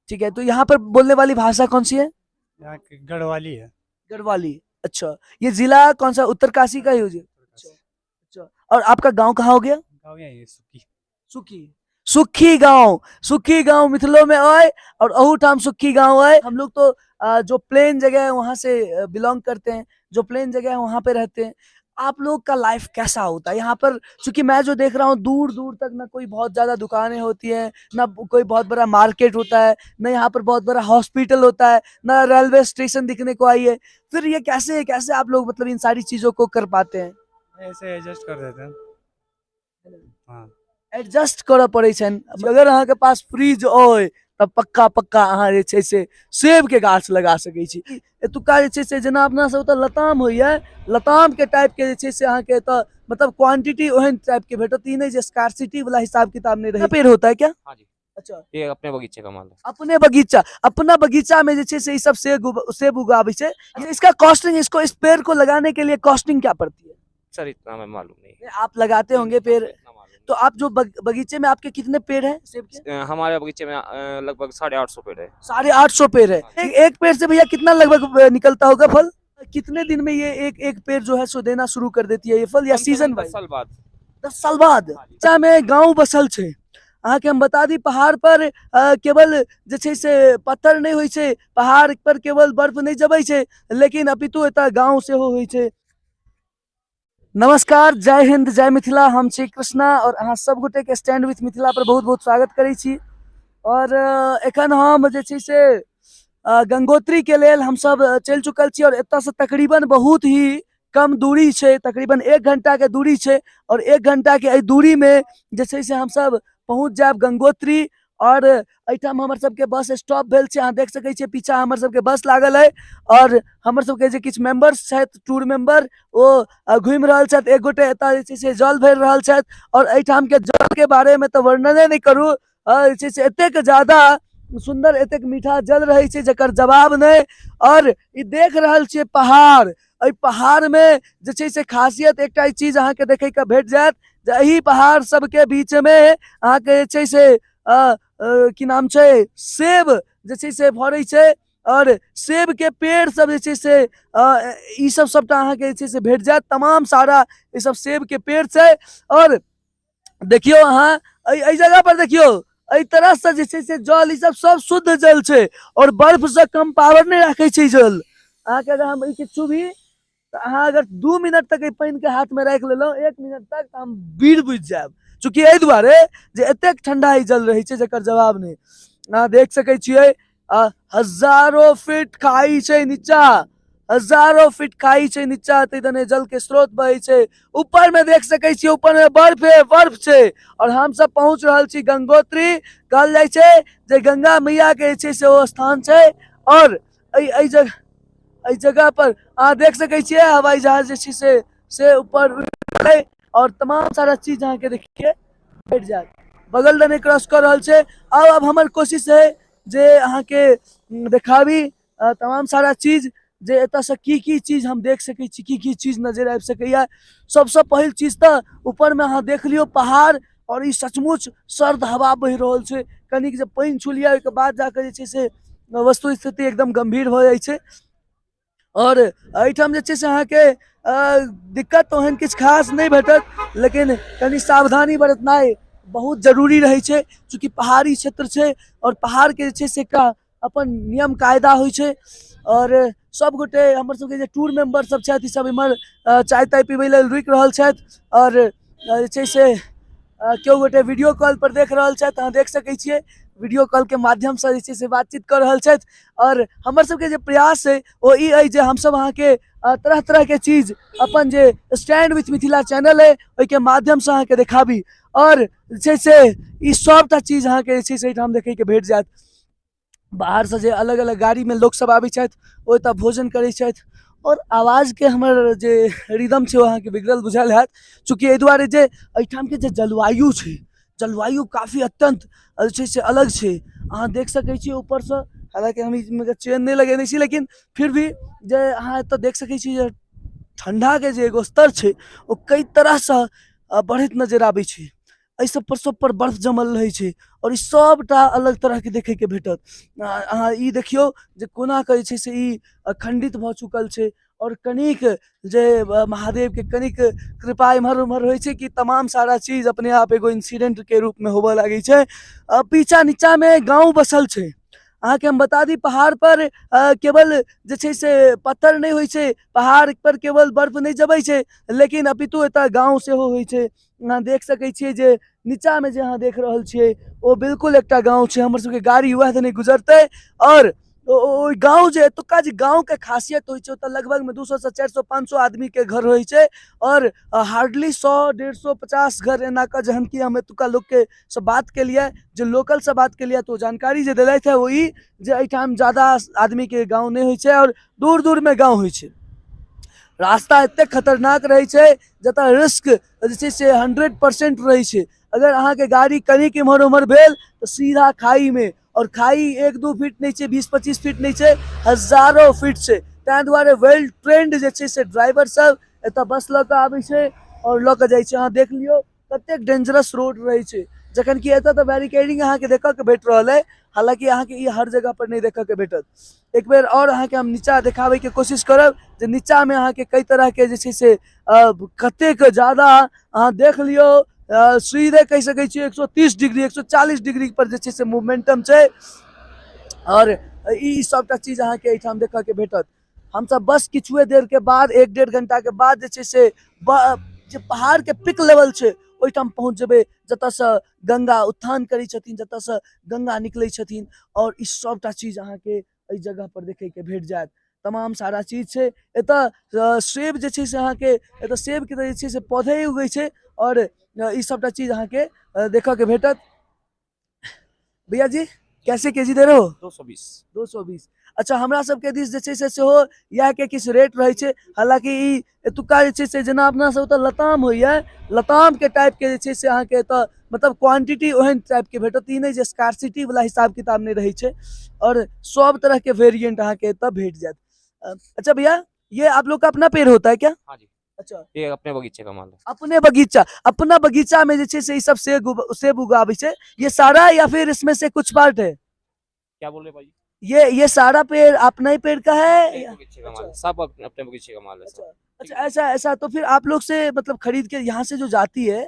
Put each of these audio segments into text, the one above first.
ठीक है, तो यहाँ पर बोलने वाली भाषा कौन सी है? यहाँ की गढ़वाली है। गढ़वाली। अच्छा, ये जिला कौन सा, उत्तरकाशी का ही हो जी? अच्छा अच्छा। और आपका गांव कहाँ हो गया? गाँव यही है, सुखी। सुखी। सुखी गांव, सुखी गांव मिथिलो में आए और अहूठाम सुखी गांव आए। हम लोग तो जो प्लेन जगह है वहां से बिलोंग करते हैं, जो प्लेन जगह है वहां पे रहते हैं। आप लोग का लाइफ कैसा होता है यहाँ पर? क्योंकि मैं जो देख रहा हूँ दूर दूर तक ना कोई बहुत ज्यादा दुकानें होती हैं, ना कोई बहुत बड़ा मार्केट होता है, ना यहाँ पर बहुत बड़ा हॉस्पिटल होता है, ना रेलवे स्टेशन दिखने को आई है। फिर ये कैसे कैसे आप लोग मतलब इन सारी चीजों को कर पाते हैं? ऐसे एडजस्ट कर देते हैं। हाँ। एडजस्ट करऽ पड़ै छनि। अगर अहाँ के पास फ्रिज होय तब पक्का पक्का अहाँ जे छै से सेब के गाछ लगा सकै छी। एतुका जे छै से जेना अपना सब ओतऽ लताम होइए, लताम के टाइप के जे छै से अहाँ के एतऽ मतलब क्वांटिटी ओहन टाइप के भेटत, ई नहीं जे स्कार्सिटी वाला हिसाब किताब नहीं रहे। पेड़ होता है क्या? हाँ जी, अच्छा, ये अपने बगीचे का माल है। अपने बगीचा, अपना बगीचा में जे छै से ई सब सेब उगाबै छै। ये इसका कॉस्टिंग, इसको इस पेड़ को लगाने के लिए कॉस्टिंग क्या पड़ती है? सर इतना हमें मालूम नहीं है। आप लगाते होंगे पेड़, इतना मालूम तो आप जो बगीचे में आपके कितने पेड़ हैं सेब के? नहीं। हमारे बगीचे में लगभग 850 पेड़ है। 850 पेड़ है। एक पेड़ से भैया कितना लगभग निकलता होगा फल? कितने दिन में ये एक पेड़ जो है सो देना शुरू कर देती है ये फल, या कम से कम सीजन 10 वाइज? साल बाद। 10 साल बाद। अच्छा, में गांव बसल छे अहाँ के हम बता दी। पहाड़ पर केवल जे छै से पत्थर नहीं होय छे, पहाड़ पर केवल बर्फ नहीं जबै छे, लेकिन अपितु एतऽ गांव सेहो होय छे। नमस्कार, जय हिंद, जय मिथिला। हम छी कृष्णा और अहाँ सब गोटे के स्टैंड विथ मिथिला पर बहुत बहुत स्वागत करै छी। और एखन हम जे छै से गंगोत्री के लेल हम सब चल चुकल छी और एतऽ से तकरीबन बहुत ही कम दूरी छै, तकरीबन 1 घंटा के दूरी छै। और 1 घंटा के एहि दूरी में जे छै से हम सब पहुंच जाएब गंगोत्री। और एठाम हमर सबके बस स्टॉप भेल छै, अहाँ देख सकै छियै पीछा हमर सबके बस लागल है। और हमर सबके जे किछु मेंबर्स छथि, टूर मेंबर, ओ घूमि रहल छथि। एक गोटे एतऽ जे छै से जल भरि रहल छथि और एठाम के जल के बारे में तो वर्णने नहीं करू। जे छै से एतेक ज्यादा सुंदर, एतेक मीठा जल रहे छै जकर जवाब नहीं। और ई देख रहल छियै पहाड़, एहि पहाड़ में जे छै से खासियत एकटा ई चीज अहाँ के देखे के भेट जायत जे एही पहाड़ सब के बीच में अहाँ के जे छै से की नाम छै, सेब जे छै से फड़ै छै। और सेब के पेड़ सब जे छै से ई सब सबटा अहाँ के जे छै से भेट जायत। तमाम सारा ई सब सेब के पेड़ छै। और देखियो अहाँ एहि जगह पर देखियो, एहि तरह से जे छै से जल ई सब शुद्ध जल छै और बर्फ से कम पावर नहीं राखे छै जल। अहाँ के अगर हम ई किछु भी तो अहाँ अगर 2 मिनट तक ई पानी के हाथ में राख लेलो, 1 मिनट तक हम बीर बुझ जाएब। चूंकि एहि दुआरे जे एतेक ठंडा ई जल रहे छै जकर जवाब नहीं। अहाँ देख सकै छियै हजारों फीट खाई छै नीचा, हजारों फीट खाई छै नीचा, तने जल के स्रोत बहे छै। ऊपर में देख सकै छियै, ऊपर में बर्फ है, बर्फ छै। और हम सब पहुंच रहल छी गंगोत्री। कहल जाइ छै जे गंगा मैया के जे छै से ओ स्थान छै। और एहि जगह पर अहाँ देख सकै छियै हवाई जहाज जे छै से ऊपर उड़ि रहलै। और तमाम सारा चीज अहाँ के देखिए भेट जायत। बगल दने क्रॉस कर रहल छै। अब हमर कोशिश है जे अहाँ के देखाबी तमाम सारा चीज, जे एतऽ से की चीज हम देख सकै छी, की चीज नजर आबि सकैया। सबसे पहिल चीज तो ऊपर में अहाँ देख लियो पहाड़, और ई सचमुच सर्द हवा बहि रहल छै। कनिक जे पानि छू लिया ओहिके बाद जाकर जे छै से वस्तु स्थिति एकदम गंभीर हो जाइ छै। और एहिठाम जे छै से अहाँ के दिक्कत ओहन किछु खास नहीं भेटत, लेकिन कनी सावधानी बरतनाइ बहुत जरूरी रहे छै। चूंकि पहाड़ी क्षेत्र छै और पहाड़ के जे छै से एकटा अपन नियम कायदा होइ छै। और सब गोटे हमर सबके जे टूर मेंबर सब छथि ई सब इम्हर चाय ताय पीबै लेल रुकि रहल छथि। और जे छै से केओ गोटे वीडियो कॉल पर देख रहल छथि, अहाँ देख सकै छियै वीडियो कॉल के माध्यम से जे छै से बातचीत कर रहल छथि। और हमर सबके जे प्रयास है वो ई है जे हम सब अहाँ के तरह तरह के चीज अपन जे स्टैंड विथ मिथिला चैनल है ओहि के माध्यम से अहाँ के देखाबी। और जे छै से ई सबटा चीज अहाँ के जे छै से एहिठाम देखे के भेट जायत। बाहर से जे अलग अलग गाड़ी में लोग सब आबै छथि, ओ एतऽ भोजन करै छथि। और आवाज के हमर जे रिदम छै अहाँ के बिगड़ल बुझायल हैत, चूंकि एहि दुआरे जे एहिठाम के जे जलवायु छै, जलवायु काफी अत्यंत जे छै से अलग छै। अहाँ देख सकै छियै ऊपर से, हालांकि हम इसमें चेन नहीं लगेने छी, लेकिन फिर भी जे अहाँ एतऽ देख सकै छी जे ठंडा के जे एगो स्तर छै ओ कई तरह से बढ़ैत नजर आबै छै। एहि सब पर बर्फ जमल रहै छै और ई सबटा अलग तरह के देखे के भेटत। अहाँ ई देखियौ जे कोना के जे छै से ई खंडित भऽ चुकल छै और कनिक जे महादेव के कनिक कृपा इम्हर उम्हर होइ छै कि तमाम सारा चीज अपने आप एगो इंसिडेंट के रूप में होबऽ लागे छै। पीछा नीचा में गांव बसल छै। अहाँ के हम बता दी पहाड़ पर केवल जे छै से पत्थर नहीं होइ छै, पहाड़ पर केवल बर्फ नहीं जमै छै, लेकिन अपितु एतऽ गांव सेहो होइ छै। अहाँ देख सकै छियै जे नीचा में जे अहाँ देख रहल छियै ओ बिल्कुल एकटा गांव छै। हमर सबके गाड़ी वएह दने गुजरतै और ओ गांव जे एतुका जे गांव के खासियत होइ छै ओतऽ लगभग में 200 से 400 500 आदमी के घर होइ छै और हार्डली 100 150 50 घर एना का जहन कि हम एतुका लोग के से बात के लिए जो लोकल से बात के लिए तो जानकारी जे देलथि है वो ई जे एहिठाम ज्यादा आदमी के गांव नहीं होइ छै और दूर दूर में गांव होइ छै। रास्ता एते खतरनाक रहे छै जतऽ रिस्क जे छै से 100% रहे छै। अगर अहाँ के गाड़ी कनिक इम्हर उम्हर भेल तो सीधा खाई में, और खाई 1-2 फीट नहीं छै, 20-25 फीट नहीं छै, हजारों फीट छै। ताहि दुआरे वेल ट्रेंड जे छै से ड्राइवर सब एतऽ बस लऽ कऽ आबै छै और लऽ कऽ जाइ छै। अहाँ देख लियौ कतेक डेंजरस रोड रहे छै, जखन कि एतऽ तऽ बैरिकेडिंग अहाँ के देखऽ के भेट रहल है, हालांकि अहाँ के ई हर जगह पर नहीं देखऽ के भेटत। एक बेर और अहाँ के हम नीचा देखाबै के कोशिश करब जे नीचा में अहाँ के कई तरह के जे छै से कतेक ज्यादा अहाँ देख लियौ सीधे कह सकै छियै 130 डिग्री 140 डिग्री पर जे छै से मूवमेंटम छै और ई सबटा चीज अहाँ के एहिठाम देखऽ के भेटत। हम सब बस किछुए देर के बाद 1-1.5 घंटा के बाद जे छै से जे पहाड़ के पिक लेवल छै ओहिठाम पहुंच जेबै जतऽ से गंगा उत्थान करै छथिन, जतऽ से गंगा निकलै छथिन और ई सबटा चीज अहाँ के एहि जगह पर देखे के भेट जायत। तमाम सारा चीज छै एतऽ। सेब जे छै से अहाँ के एतऽ सेब के जे छै से पौधे उगै छै और ई सबटा चीज अहाँ के देखऽ के भेटत। भैया जी कैसे केजी दे रहे हो? 220। 220। अच्छा, हमरा सबके दिस जे छै से सेहो इएह के किछु रेट रहै छै, हालांकि ई एतुका जे छै से जेना अपना सब ओतऽ लताम होइया, लताम के टाइप के जे छै से अहाँ के एतऽ मतलब क्वांटिटी ओहन टाइप के भेटत। ई नहीं जे स्कार्सिटी वाला हिसाब किताब नहीं रहे छै और सब तरह के वेरिएंट अहाँ के एतऽ भेट जात। अच्छा भैया, ये आप लोग का अपना पेड़ होता है क्या? हाँ जी, अच्छा, ये अपने बगीचे का माल है। अपने बगीचा, अपना बगीचा में जे छै से ई सब सेब उगाबै छै, ये सारा या फिर इसमें से कुछ पार्ट है? क्या बोल रहे भाई? ये सारा पेड़ अपना ही पेड़ का है अपने या? बगीचे का माल है, अच्छा, सब अपने बगीचे का माल है सब। अच्छा ऐसा ऐसा तो फिर आप लोग से मतलब खरीद के यहाँ से जो जाती है,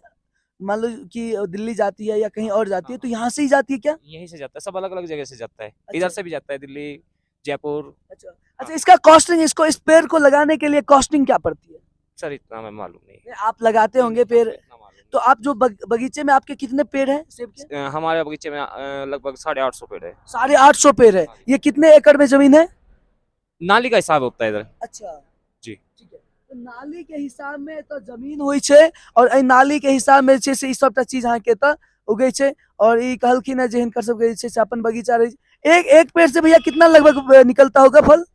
मान लो कि दिल्ली जाती है या कहीं और जाती है, तो यहाँ से ही जाती है क्या? यहीं से जाता है, सब अलग अलग जगह से जाता है। अच्छा। इधर से भी जाता है, दिल्ली, जयपुर। अच्छा अच्छा, इसका कॉस्टिंग, इसको इस पेड़ को लगाने के लिए कॉस्टिंग क्या पड़ती है? सर इतना हमें मालूम नहीं है। आप लगाते होंगे पेड़, इतना मालूम तो आप जो बगीचे में आपके कितने पेड़ हैं सेब के? नहीं। हमारे बगीचे में लगभग 850 पेड़ है। 850 पेड़ है। ये कितने एकड़ में जमीन है? नाली का हिसाब होता है इधर। अच्छा जी। ठीक है, तो नाली के हिसाब में तो जमीन होइ छै और एहि नाली के हिसाब में छै से ई सबटा चीज अहाँ के एतऽ उगै छै। और ई कहलखिन है जे हिनकर सबके जे छै से अपन बगीचा रहे। एक पेड़ से भैया कितना लगभग निकलता होगा फल?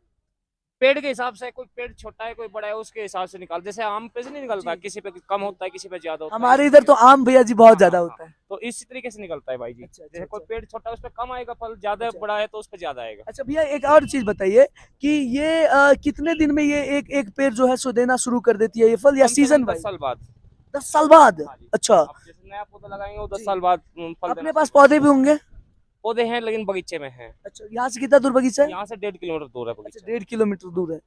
पेड़ के हिसाब से, कोई पेड़ छोटा है कोई बड़ा है, उसके हिसाब से निकाल। जैसे आम पे से नहीं निकलता, किसी पे कम होता है, किसी पे ज्यादा होता है। हमारे इधर तो आम भैया जी बहुत ज्यादा होता है। तो इसी तरीके से निकलता है भाई जी। अच्छा, जैसे कोई अच्छा। पेड़ छोटा है उस पे कम आएगा फल, ज्यादा अच्छा। बड़ा है तो उस पे ज्यादा आएगा। अच्छा भैया, एक और चीज बताइए कि ये कितने दिन में ये एक पेड़ जो है सो देना शुरू कर देती है ये फल, या कम से कम सीजन 10 वाइज? साल बाद। 10 साल बाद? हाँ जी। अच्छा, आप जैसे नया पौधा लगाएंगे वो 10 साल बाद फल अपने देना पास शुरू पौधे भी होंगे? पौधे हैं लेकिन बगीचे में हैं। अच्छा, यहाँ से कितना दूर बगीचा है? यहाँ से 1.5 किलोमीटर दूर है अच्छा, बगीचा। 1.5 किलोमीटर दूर है।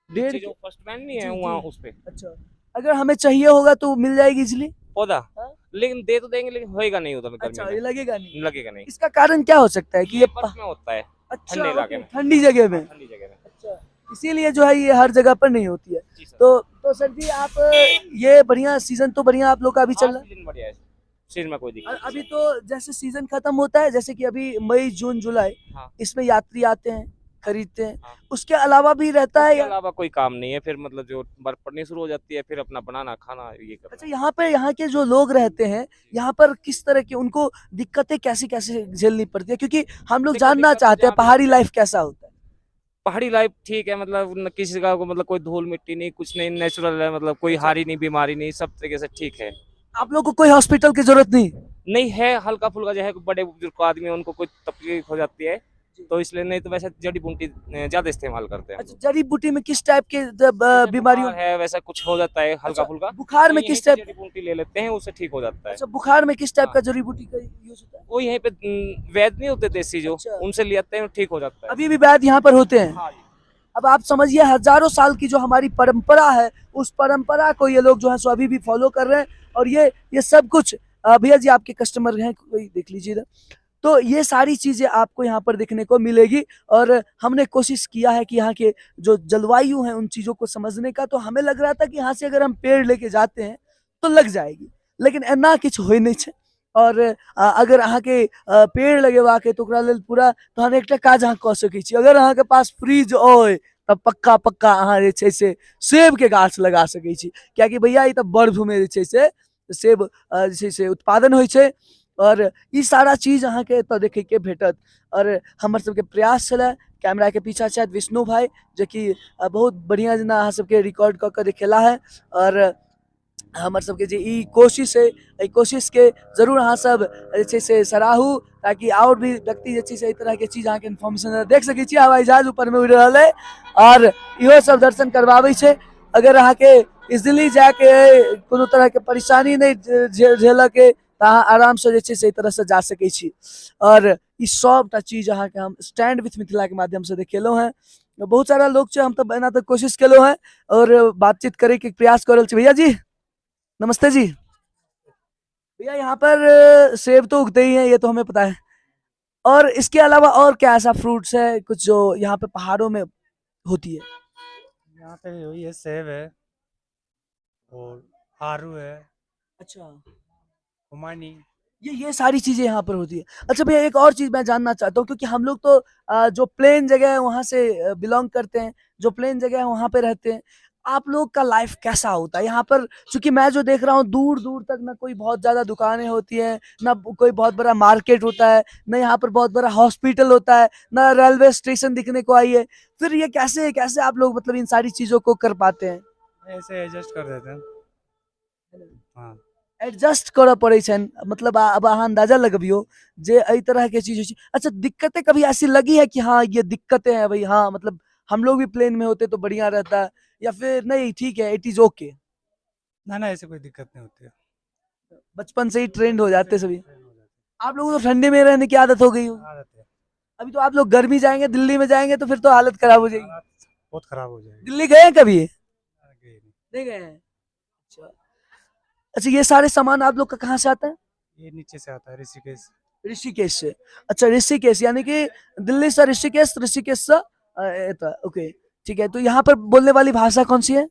नीचे जो फर्स्ट मैन नहीं है जी, वहाँ जी। उस पे अच्छा, अगर हमें चाहिए होगा तो मिल जाएगी इजली? पौधा। हाँ? लेकिन दे तो देंगे, लेकिन होएगा नहीं उधर अच्छा, गर्मी ये में। लगेगा नहीं? लगेगा नहीं। इसका कारण क्या हो सकता है कि ये बर्फ में होता है, अच्छा, ठंडे इलाके में। ठंडी जगह में? ठंडी जगह में। अच्छा, इसीलिए जो है ये हर जगह पर नहीं होती है। जी सर। तो सर जी, आप ये बढ़िया सीजन तो बढ़िया आप लोग का अभी चल रहा है। सीजन बढ़िया है, सीजन में कोई दिक्कत अभी तो जैसे सीजन खत्म होता है, जैसे कि अभी मई जून जुलाई, हाँ। इसमें यात्री आते हैं, खरीदते हैं, हाँ। उसके अलावा भी रहता है इसके या? अलावा कोई काम नहीं है, फिर मतलब जो बर्फ पड़नी शुरू हो जाती है फिर अपना बनाना खाना ये करना। अच्छा, यहाँ पे यहाँ के जो लोग रहते हैं, यहाँ पर किस तरह की उनको दिक्कतें कैसी कैसी झेलनी पड़ती है, क्योंकि हम लोग देखो, जानना दिक्कत चाहते हैं जहाँ भी पहाड़ी होती है। लाइफ कैसा होता है। पहाड़ी लाइफ ठीक है, मतलब किसी जगह को मतलब कोई धूल मिट्टी नहीं, कुछ नहीं, नेचुरल है, मतलब कोई हारी नहीं, बीमारी नहीं, सब तरीके से ठीक है। आप लोग को कोई हॉस्पिटल की जरूरत नहीं? नहीं है, हल्का फुल्का जो है बड़े बुजुर्ग आदमी है उनको कोई तकलीफ हो जाती है, तो इसलिए, नहीं तो वैसे जड़ी बूटी ज्यादा इस्तेमाल करते हैं हम अच्छा, लोग। जड़ी बूटी में किस टाइप के जैसे बीमारियों? बुखार है वैसा कुछ हो जाता है हल्का अच्छा, फुल्का, बुखार तो में यहीं किस पे टाइप? जड़ी बूटी ले लेते हैं, उससे ठीक हो जाता है। अच्छा, बुखार में किस टाइप हाँ। का जड़ी बूटी का यूज होता है? वो यहीं पे वैद्य नहीं होते देसी जो, अच्छा। उनसे ले आते हैं, ठीक हो जाता है। अभी भी वैद्य यहाँ पर होते हैं? हाँ जी। अब आप समझिए हजारों साल की जो हमारी परंपरा है, उस परंपरा को ये लोग जो है सो अभी भी फॉलो कर रहे हैं। और ये सब कुछ भैया जी आपके कस्टमर हैं, कोई देख लीजिए इधर। तो ये सारी चीजें आपको यहाँ पर देखने को मिलेगी। और हमने कोशिश किया है कि यहाँ के जो जलवायु है उन चीजों को समझने का। तो हमें लग रहा था कि यहाँ से अगर हम पेड़ लेके जाते हैं तो लग जाएगी, लेकिन एना किछ होय नहीं छे। और अगर अहाँ के पेड़ लगेबाके तो ओकरा लेल पूरा तहन एकटा काज अहाँ कऽ सकै छी। अगर अहाँ के पास फ्रिज अइ तब पक्का पक्का अहाँ जे छै से सेब के गाछ लगा सकै छी, कियाकि भैया ई तऽ बर्फ में जे छै से सेब जे छै से उत्पादन होइ छै। और ई सारा चीज अहाँ के एतऽ देखे के भेटत। और हमर सबके प्रयास छलै, कैमरा के पीछा छथि विष्णु भाई, जे कि बहुत बढ़िया जेना अहाँ सबके रिकॉर्ड कऽ के देखेला है। और हमर सबके जे ई कोशिश है, एहि कोशिश के जरूर अहाँ सब जे छै से सराहू, ताकि और भी व्यक्ति जे छै से एहि तरह के चीज अहाँ के इन्फॉर्मेशन देख सकै छी। हवाई जहाज ऊपर में उड़ि रहल है और इहो सब दर्शन करवाबै छै। अगर अहाँ के इजिली जाके कोनो तरह के परेशानी नहीं झेलऽ के, तऽ अहाँ आराम से जे छै से एहि तरह से जा सकै छी। और ई सबटा चीज अहाँ के हम स्टैंड विथ मिथिला के माध्यम से देखेलहुँ हैं। बहुत सारा लोग छै, हम तऽ एना तक कोशिश केलहुँ हैं और बातचीत करे के प्रयास कर रहल छी। भैया जी नमस्ते जी। भैया यहाँ पर सेब तो उगते ही हैं, ये तो हमें पता है। और इसके अलावा और क्या ऐसा फ्रूट्स है कुछ जो यहाँ पे पहाड़ों में होती है? यहाँ पे वही है, सेब है और आरू है, अच्छा, खुमानी। ये सारी चीजें यहाँ पर होती है। अच्छा भैया एक और चीज मैं जानना चाहता हूँ, क्योंकि हम लोग तो जो प्लेन जगह है वहां से बिलोंग करते हैं, जो प्लेन जगह है वहां पे रहते हैं। आप लोग का लाइफ कैसा होता है यहाँ पर? क्योंकि मैं जो देख रहा हूँ दूर दूर तक ना कोई बहुत ज्यादा दुकानें होती है, ना कोई बहुत बड़ा मार्केट होता है, ना यहाँ पर बहुत बड़ा हॉस्पिटल होता है, ना रेलवे स्टेशन दिखने को आई है। फिर ये कैसे कैसे आप लोग मतलब इन सारी चीजों को कर पाते हैं? ऐसे एडजस्ट कर देते हैं। हाँ। एडजस्ट करऽ पड़े छन, मतलब अब अहाँ अंदाजा लगबियो जे एहि तरह के चीज होइ छै। अच्छा, दिक्कतें कभी ऐसी लगी है कि हाँ ये दिक्कतें हैं भाई, हाँ मतलब हम लोग भी प्लेन में होते तो बढ़िया रहता, या फिर नहीं ठीक है इट इज ओके? ना ना, ऐसे कोई दिक्कत नहीं होती है। बचपन से ही ट्रेंड हो जाते सभी। ट्रेन हो जाती आप लोगों को तो ठंडे में रहने की आदत हो गई हो। है। आदत है। अभी तो आप लोग गर्मी जाएंगे, दिल्ली में जाएंगे तो फिर तो हालत खराब हो जाएगी। हालात बहुत खराब हो जाएगी। दिल्ली गए हैं कभी? आगे नहीं। नहीं गए हैं। अच्छा। अच्छा, ये सारे सामान आप लोग का कहाँ से आता है? ये नीचे से आता है, ऋषिकेश। ऋषिकेश से। अच्छा, ऋषिकेश यानी कि दिल्ली से ऋषिकेश, ऋषिकेश से ओके ठीक है। तो यहाँ पर बोलने वाली भाषा कौन सी है?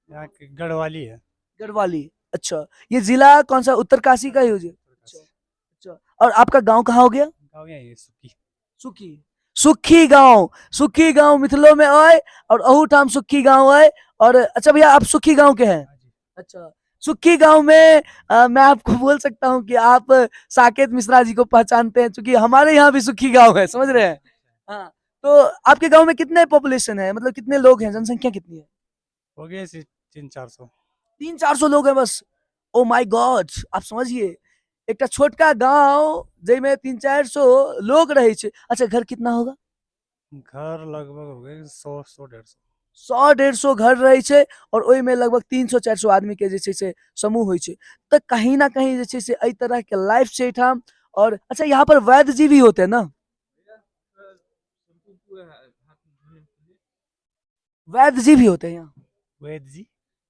यहाँ की गढ़वाली है। गढ़वाली। अच्छा, ये जिला कौन सा, उत्तरकाशी का यूज है? अच्छा अच्छा। और आपका गांव कहाँ हो गया? गाँव यही है, सुक्की। सुखी। सुखी गांव, सुखी गांव मिथिलो में आए और अहू ठाम सुखी गांव आए। और अच्छा भैया आप सुखी गांव के हैं? हाँ जी। अच्छा, सुखी गांव में मैं आपको बोल सकता हूँ कि आप साकेत मिश्रा जी को पहचानते हैं, क्योंकि हमारे यहाँ भी सुखी गांव है, समझ रहे हैं? हाँ। तो आपके गांव में कितने पॉपुलेशन है, मतलब कितने लोग हैं, जनसंख्या कितनी है? हो गए ऐसे 300-400। 300-400 लोग हैं बस? ओ माय गॉड, आप समझिए एक छोटका गांव जिसमें 300-400 लोग रहे छे। अच्छा, घर कितना होगा? घर लगभग हो गए 100-150। 100-150 घर रहे छे और ओई में लगभग 300-400 आदमी के जे छे से समूह होइ छे। तो कहीं ना कहीं जे छे से एई तरह के लाइफ से ठाम। और अच्छा, यहाँ पर वैद्य जी भी होते हैं ना? वैद्य जी भी होते हैं यहाँ? वैद्य जी।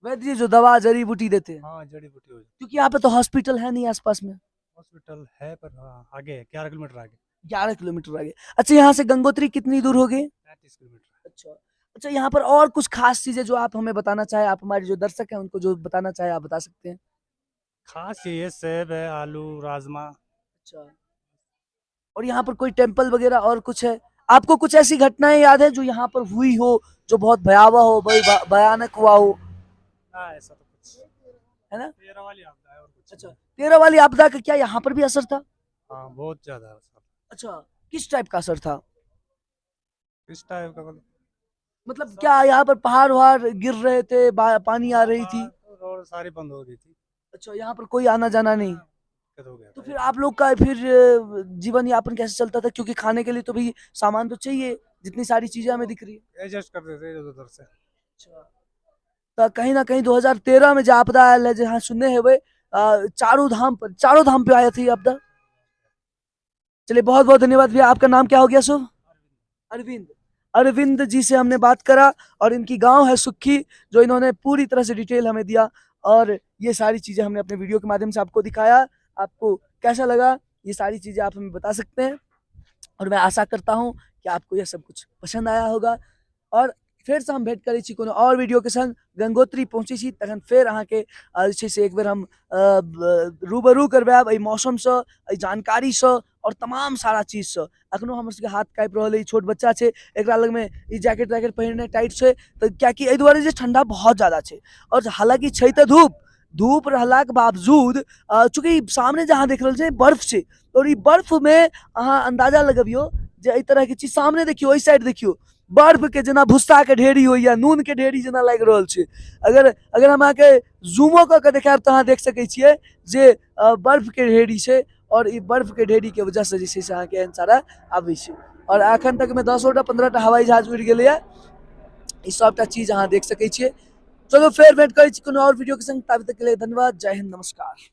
वैद्य जी जो दवा जड़ी बूटी देते हैं? हाँ, जड़ी बूटी हो जाती। क्योंकि यहाँ पे तो हॉस्पिटल है नहीं आसपास में। हॉस्पिटल है पर हाँ, आगे है, 11 किलोमीटर आगे। 11 किलोमीटर आगे। अच्छा, यहाँ से गंगोत्री कितनी दूर होगी? 35 किलोमीटर। अच्छा अच्छा, यहाँ पर और कुछ खास चीजें जो आप हमें बताना चाहे, आप हमारे जो दर्शक हैं उनको जो बताना चाहे आप बता सकते हैं। खास ये सेब है, आलू, राजमा। अच्छा, और यहाँ पर कोई टेम्पल वगैरह और कुछ है? आपको कुछ ऐसी घटनाएं याद है जो यहाँ पर हुई हो, जो बहुत भयावह हो, भयानक हुआ हो? ना ऐसा तो कुछ है ना? तेरह वाली आपदा है और कुछ अच्छा, नहीं। 13 वाली आपदा का क्या यहाँ पर भी असर था? हाँ, बहुत ज्यादा है असर। अच्छा, किस टाइप का असर था? इस टाइप का मतलब क्या यहाँ पर पहाड़ वहाड़ गिर रहे थे, पानी आ रही थी? रोड सारी बंद हो गई थी। अच्छा, यहाँ पर कोई आना जाना नहीं? दिक्कत हो गया तो था। फिर आप लोग का फिर जीवन यापन कैसे चलता था, क्योंकि खाने के लिए तो भाई सामान तो चाहिए, जितनी सारी चीजें हमें दिख रही है। एडजस्ट करते थे इधर उधर से। तो कहीं ना कहीं 2013 में जो आपदा आयल है, जहाँ सुनने हैं वे चारों धाम पे आया थी आपदा। चलिए बहुत बहुत धन्यवाद भैया। आपका नाम क्या हो गया सो? अरविंद। अरविंद जी से हमने बात करा और इनकी गांव है सुक्खी, जो इन्होंने पूरी तरह से डिटेल हमें दिया, और ये सारी चीजें हमने अपने वीडियो के माध्यम से आपको दिखाया। आपको कैसा लगा ये सारी चीजें आप हमें बता सकते हैं, और मैं आशा करता हूँ कि आपको यह सब कुछ पसंद आया होगा। और फिर से हम भेंट करै छी कोनो और वीडियो के संग। गंगोत्री पहुँचे छी तखन फेर अहाँके जे छै से एक बेर हम रूबरू करबायब एहि मौसमसँ, एहि जानकारीसँ और तमाम सारा चीजसँ। अखनो हमर सबके हाथ काँपि रहल अइ, छोट बच्चा छै, एकरा लगमे ई जैकेट तैकेट पहिरने टाइट छै, तऽ कियाकि एहि दुआरे जे ठंडा बहुत ज्यादा छै, और हालांकि छै तऽ धूप रहलाक बावजूद चूंकि सामने जहाँ देख रहल छै बर्फ छै, और ई बर्फ में अहाँ अंदाजा लगबियौ जे एहि तरह के चीज सामने देखियो, एहि साइड देखियो, बर्फ के जेना भुस्सा के ढेरी होइया, नून के ढेरी जेना लागि रहल छै। अगर हम अहाँके जूमो कऽ के देखायब तऽ अहाँ देख सकै छियै जे बर्फ के ढेरी छै, और ई बर्फ के ढेरी के वजह से जे छै से अहाँके एहन सारा आबै छै। और अखन तक में 10 टा 15 टा हवाई जहाज उड़ि गेलैया, ई सबटा चीज अहाँ देख सकै छियै। चलो फेर भेंट करै छी कोनो और वीडियो के संग, ताबे तक के लिए धन्यवाद, जय हिंद, नमस्कार।